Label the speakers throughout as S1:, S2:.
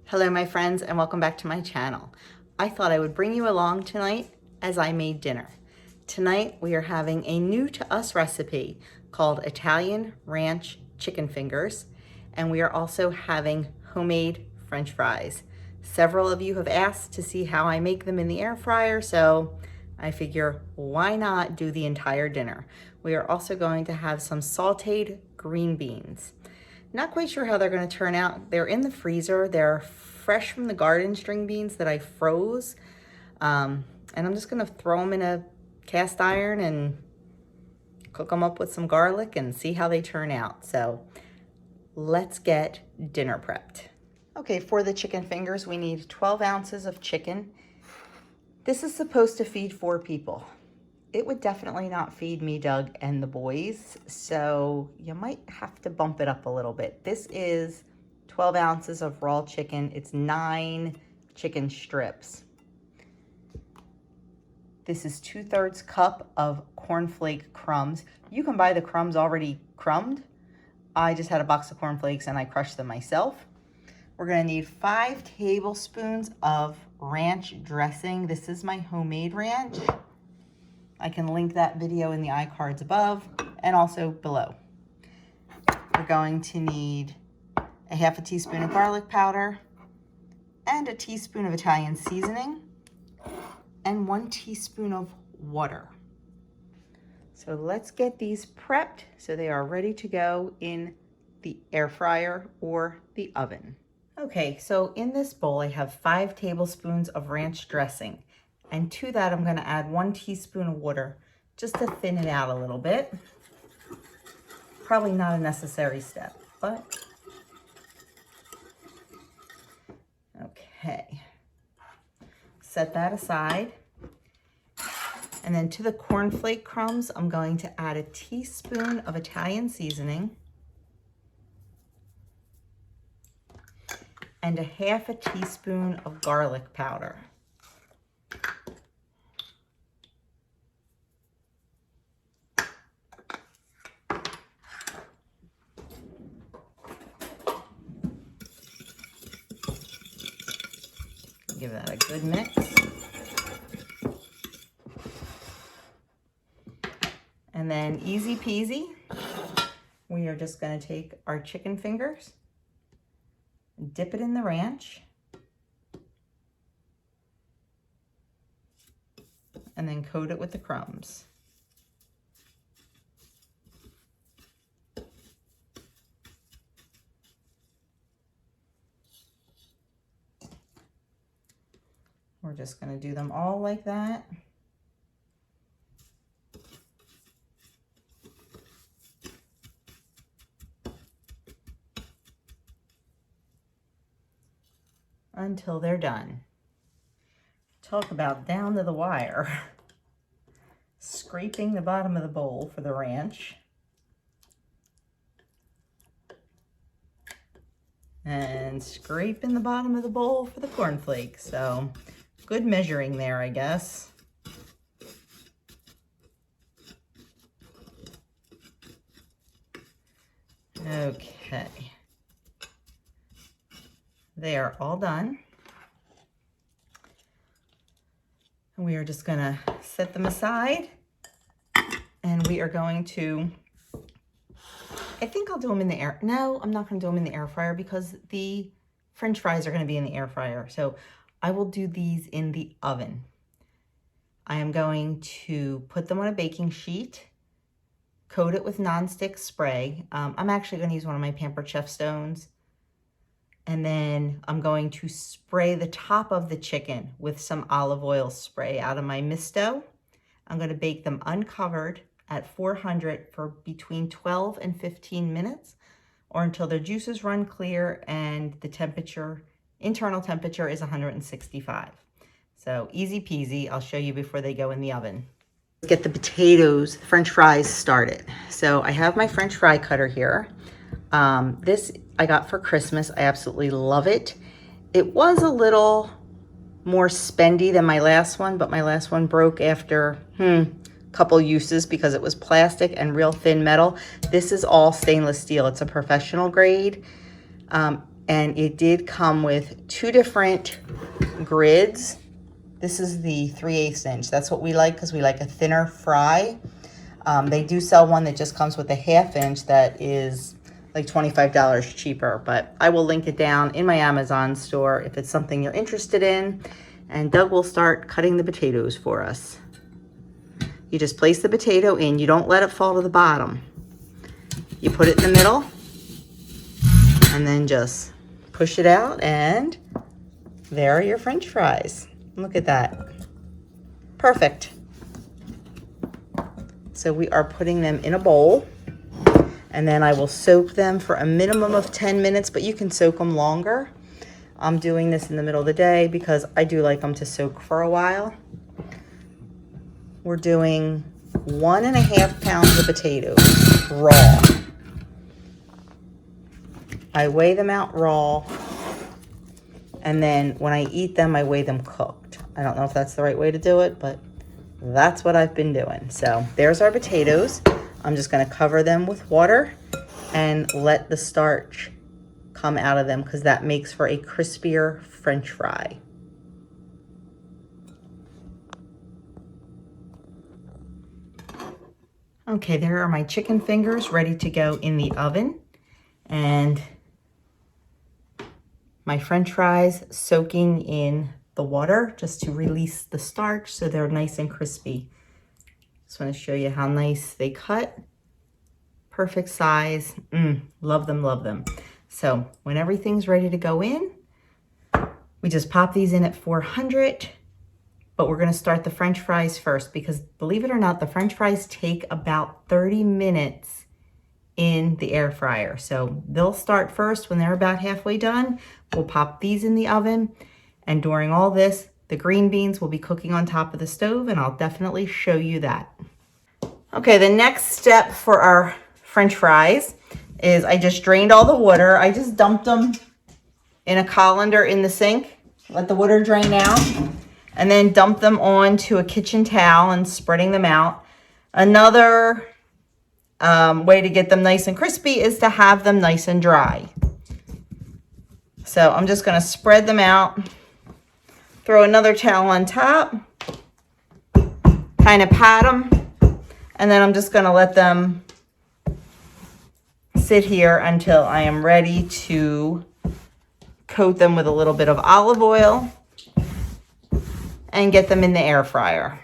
S1: Hello my friends and welcome back to my channel. I thought I would bring you along tonight as I made dinner. Tonight we are having a new to us recipe called Italian Ranch Chicken Fingers, and we are also having homemade French fries. Several of you have asked to see how I make them in the air fryer, so I figure why not do the entire dinner. We are also going to have some sauteed green beans. Not quite sure how they're going to turn out. They're in the freezer. They're fresh from the garden string beans that I froze. And I'm just going to throw them in a cast iron and cook them up with some garlic and see how they turn out. So let's get dinner prepped. Okay, for the chicken fingers, we need 12 ounces of chicken. This is supposed to feed 4 people. It would definitely not feed me, Doug, and the boys, so you might have to bump it up a little bit. This is 12 ounces of raw chicken. It's 9 chicken strips. This is 2/3 cup of cornflake crumbs. You can buy the crumbs already crumbed. I just had a box of cornflakes and I crushed them myself. We're gonna need 5 tablespoons of ranch dressing. This is my homemade ranch. I can link that video in the iCards above and also below. We're going to need a half a teaspoon of garlic powder and a teaspoon of Italian seasoning and 1 teaspoon of water. So let's get these prepped so they are ready to go in the air fryer or the oven. Okay, so in this bowl I have 5 tablespoons of ranch dressing. And to that, I'm going to add 1 teaspoon of water just to thin it out a little bit. Probably not a necessary step, but okay. Set that aside. And then to the cornflake crumbs, I'm going to add a teaspoon of Italian seasoning and a half a teaspoon of garlic powder. Give that a good mix. And then easy peasy, we are just going to take our chicken fingers, dip it in the ranch, and then coat it with the crumbs. We're just going to do them all like that. Until they're done. Talk about down to the wire. Scraping the bottom of the bowl for the ranch. And scraping the bottom of the bowl for the cornflakes. So good measuring there, I guess. Okay. They are all done. And we are just gonna set them aside. And we are going to, I think I'll do them in the air. No, I'm not gonna do them in the air fryer because the French fries are gonna be in the air fryer. So I will do these in the oven. I am going to put them on a baking sheet, coat it with nonstick spray. I'm actually going to use one of my Pampered Chef stones. And then I'm going to spray the top of the chicken with some olive oil spray out of my misto. I'm going to bake them uncovered at 400 for between 12 and 15 minutes or until their juices run clear and the temperature, internal temperature is 165. So easy peasy. I'll show you before they go in the oven. Get the potatoes, French fries started. So I have my French fry cutter here. This I got for Christmas. I absolutely love it. It was a little more spendy than my last one, but my last one broke after couple uses because it was plastic and real thin metal. This is all stainless steel. It's a professional grade. and it did come with 2 different grids. This is the 3/8 inch. That's what we like because we like a thinner fry. They do sell one that just comes with a 1/2 inch that is like $25 cheaper, but I will link it down in my Amazon store if it's something you're interested in. And Doug will start cutting the potatoes for us. You just place the potato in. You don't let it fall to the bottom. You put it in the middle and then just push it out, and there are your French fries. Look at that. Perfect. So we are putting them in a bowl, and then I will soak them for a minimum of 10 minutes, but you can soak them longer. I'm doing this in the middle of the day because I do like them to soak for a while. We're doing 1.5 pounds of potatoes raw. I weigh them out raw, and then when I eat them, I weigh them cooked. I don't know if that's the right way to do it, but that's what I've been doing. So there's our potatoes. I'm just going to cover them with water and let the starch come out of them because that makes for a crispier French fry. Okay, there are my chicken fingers ready to go in the oven, and my French fries soaking in the water just to release the starch so they're nice and crispy. Just want to show you how nice they cut. Perfect size. Love them, love them. So when everything's ready to go in, we just pop these in at 400, but we're going to start the French fries first because, believe it or not, the French fries take about 30 minutes in the air fryer. So they'll start first. When they're about halfway done, we'll pop these in the oven. And during all this, the green beans will be cooking on top of the stove, and I'll definitely show you that. Okay, the next step for our French fries is I just drained all the water. I just dumped them in a colander in the sink, let the water drain out, and then dump them onto a kitchen towel and spreading them out. Another way to get them nice and crispy is to have them nice and dry. So I'm just going to spread them out, throw another towel on top, kind of pat them, and then I'm just going to let them sit here until I am ready to coat them with a little bit of olive oil and get them in the air fryer.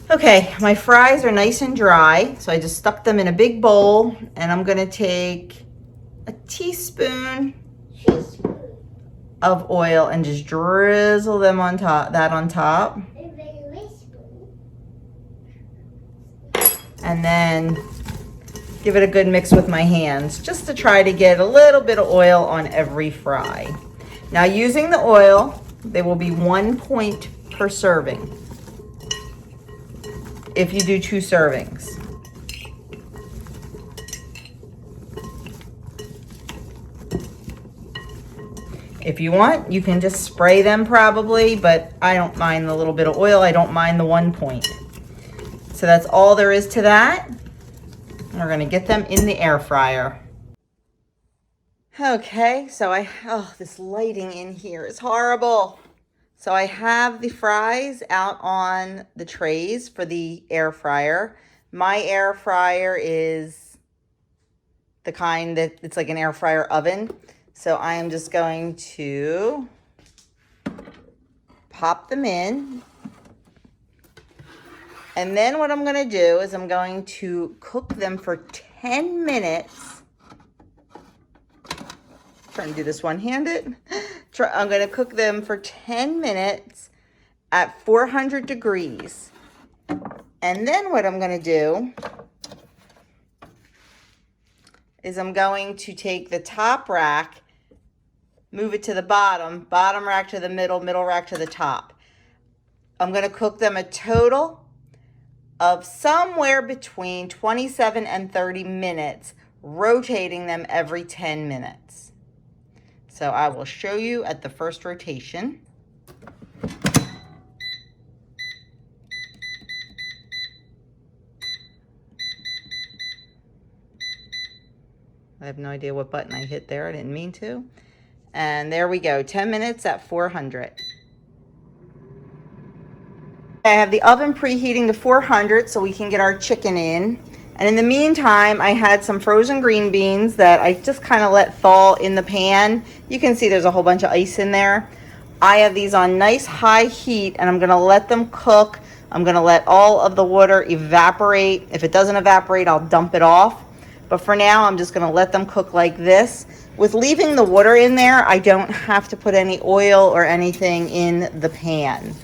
S1: Okay, my fries are nice and dry, so I just stuck them in a big bowl, and I'm going to take a teaspoon of oil and just drizzle them on top, and then give it a good mix with my hands just to try to get a little bit of oil on every fry. Now, using the oil, they will be 1 point per serving if you do 2 servings. If you want, you can just spray them probably, but I don't mind the little bit of oil. I don't mind the 1 point. So that's all there is to that. We're going to get them in the air fryer. Okay, so this lighting in here is horrible. So I have the fries out on the trays for the air fryer. My air fryer is the kind that it's like an air fryer oven. So I am just going to pop them in. And then what I'm going to do is I'm going to cook them for 10 minutes. Trying to do this one-handed. I'm going to cook them for 10 minutes at 400 degrees. And then what I'm going to do is I'm going to take the top rack, move it to the bottom rack to the middle rack to the top. I'm going to cook them a total of somewhere between 27 and 30 minutes, rotating them every 10 minutes. So I will show you at the first rotation. I have no idea what button I hit there. I didn't mean to. And there we go, 10 minutes at 400. I have the oven preheating to 400 so we can get our chicken in. And in the meantime, I had some frozen green beans that I just kind of let thaw in the pan. You can see there's a whole bunch of ice in there. I have these on nice high heat and I'm gonna let them cook. I'm gonna let all of the water evaporate. If it doesn't evaporate, I'll dump it off. But for now, I'm just gonna let them cook like this. With leaving the water in there, I don't have to put any oil or anything in the pan.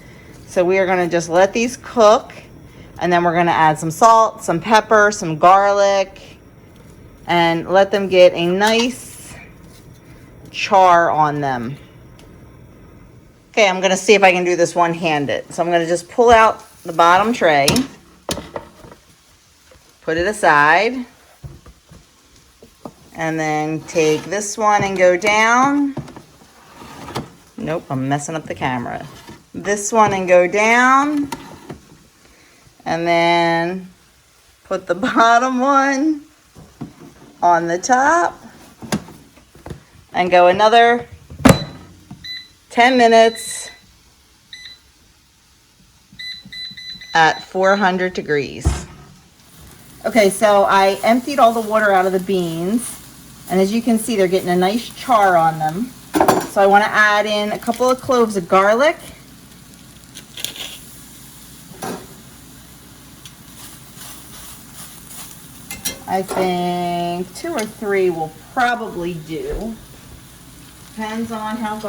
S1: So we are gonna just let these cook, and then we're gonna add some salt, some pepper, some garlic, and let them get a nice char on them. Okay, I'm gonna see if I can do this one-handed. So I'm gonna just pull out the bottom tray, put it aside, and then take this one and go down. Nope, I'm messing up the camera. This one and go down. And then put the bottom one on the top. And go another 10 minutes at 400 degrees. Okay, so I emptied all the water out of the beans. And as you can see, they're getting a nice char on them. So I want to add in a couple of cloves of garlic. I think 2 or 3 will probably do. Depends on how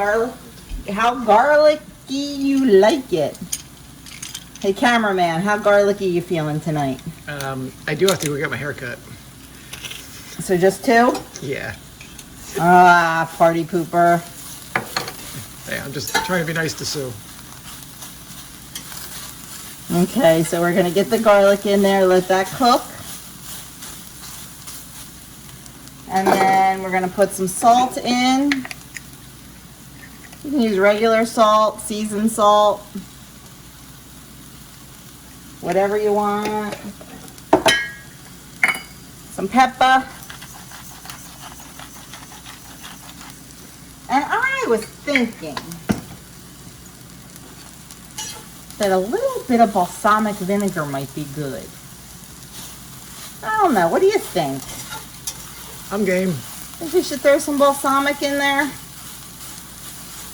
S1: garlicky you like it. Hey cameraman, how garlicky you feeling tonight?
S2: I do have to go get my hair cut.
S1: So just 2?
S2: Yeah.
S1: Ah, party pooper.
S2: Hey, I'm just trying to be nice to Sue.
S1: Okay, so we're gonna get the garlic in there, let that cook. And then we're gonna put some salt in. You can use regular salt, seasoned salt, whatever you want. Some pepper. And I was thinking that a little bit of balsamic vinegar might be good. I don't know, what do you think?
S2: I'm game.
S1: Think we should throw some balsamic in there?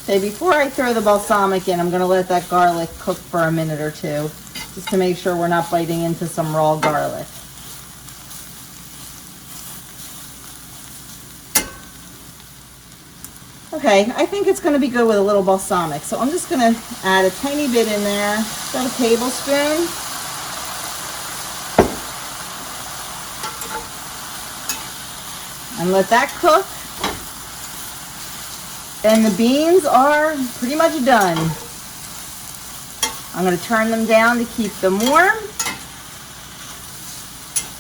S1: Okay, before I throw the balsamic in, I'm gonna let that garlic cook for a minute or 2, just to make sure we're not biting into some raw garlic. Okay, I think it's gonna be good with a little balsamic, so I'm just gonna add a tiny bit in there, about a tablespoon. And let that cook. And the beans are pretty much done. I'm going to turn them down to keep them warm.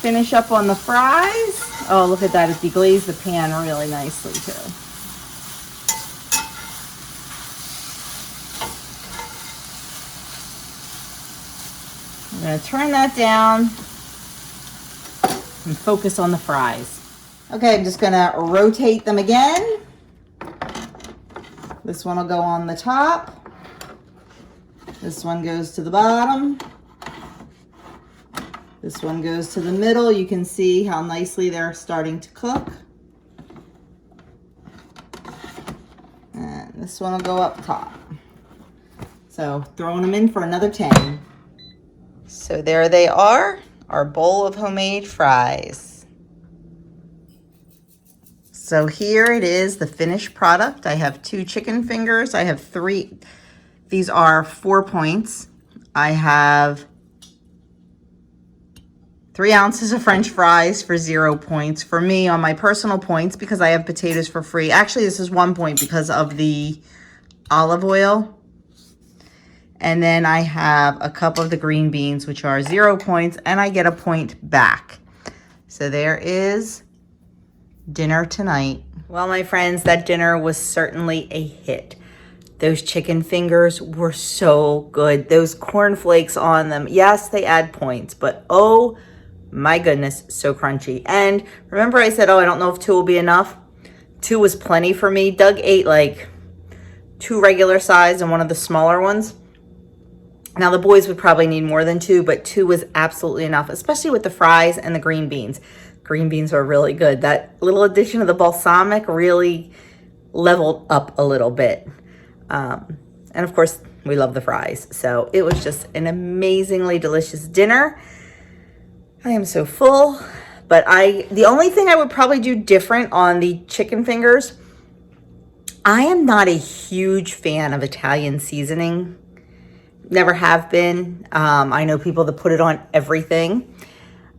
S1: Finish up on the fries. Oh, look at that. It deglazed the pan really nicely too. I'm going to turn that down and focus on the fries. Okay, I'm just gonna rotate them again. This one will go on the top. This one goes to the bottom. This one goes to the middle. You can see how nicely they're starting to cook. And this one will go up top. So throwing them in for another 10. So there they are, our bowl of homemade fries. So here it is, the finished product. I have 2 chicken fingers. I have 3. These are 4 points. I have 3 ounces of French fries for 0 points. For me, on my personal points, because I have potatoes for free. Actually, this is 1 point because of the olive oil. And then I have a cup of the green beans, which are 0 points, and I get a point back. So there is dinner tonight. Well, my friends, that dinner was certainly a hit. Those chicken fingers were so good. Those cornflakes on them, yes, they add points, but oh My goodness, so crunchy. And remember I said, oh, I don't know if 2 will be enough. 2 was plenty for me. Doug ate like 2 regular size and one of the smaller ones. Now the boys would probably need more than 2, but 2 was absolutely enough, especially with the fries and the green beans. Green beans are really good. That little addition of the balsamic really leveled up a little bit. And of course, we love the fries. So it was just an amazingly delicious dinner. I am so full, but the only thing I would probably do different on the chicken fingers, I am not a huge fan of Italian seasoning. Never have been. I know people that put it on everything.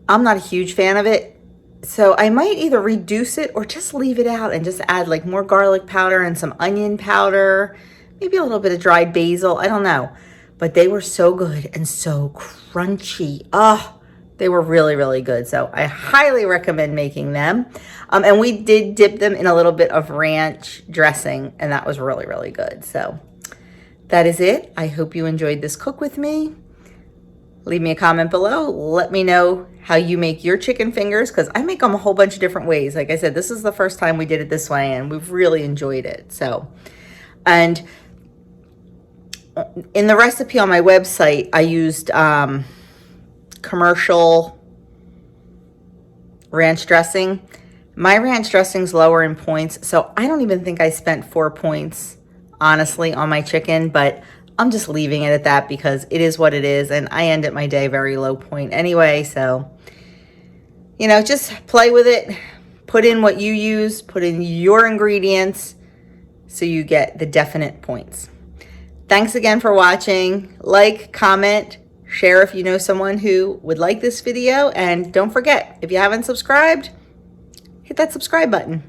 S1: I'm not a huge fan of it. So I might either reduce it or just leave it out and just add like more garlic powder and some onion powder, maybe a little bit of dried basil. I don't know. But they were so good and so crunchy. Oh, they were really, really good. So I highly recommend making them. And we did dip them in a little bit of ranch dressing, and that was really, really good. So that is it. I hope you enjoyed this cook with me. Leave me a comment below. Let me know how you make your chicken fingers, because I make them a whole bunch of different ways. Like I said, this is the first time we did it this way, and we've really enjoyed it. So, and in the recipe on my website, I used commercial ranch dressing. My ranch dressing's lower in points, so I don't even think I spent 4 points, honestly, on my chicken, but I'm just leaving it at that because it is what it is, and I end at my day very low point anyway. So, you know, just play with it. Put in what you use. Put in your ingredients so you get the definite points. Thanks again for watching. Like, comment, share if you know someone who would like this video, and don't forget, if you haven't subscribed, hit that subscribe button.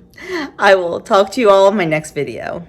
S1: I will talk to you all in my next video.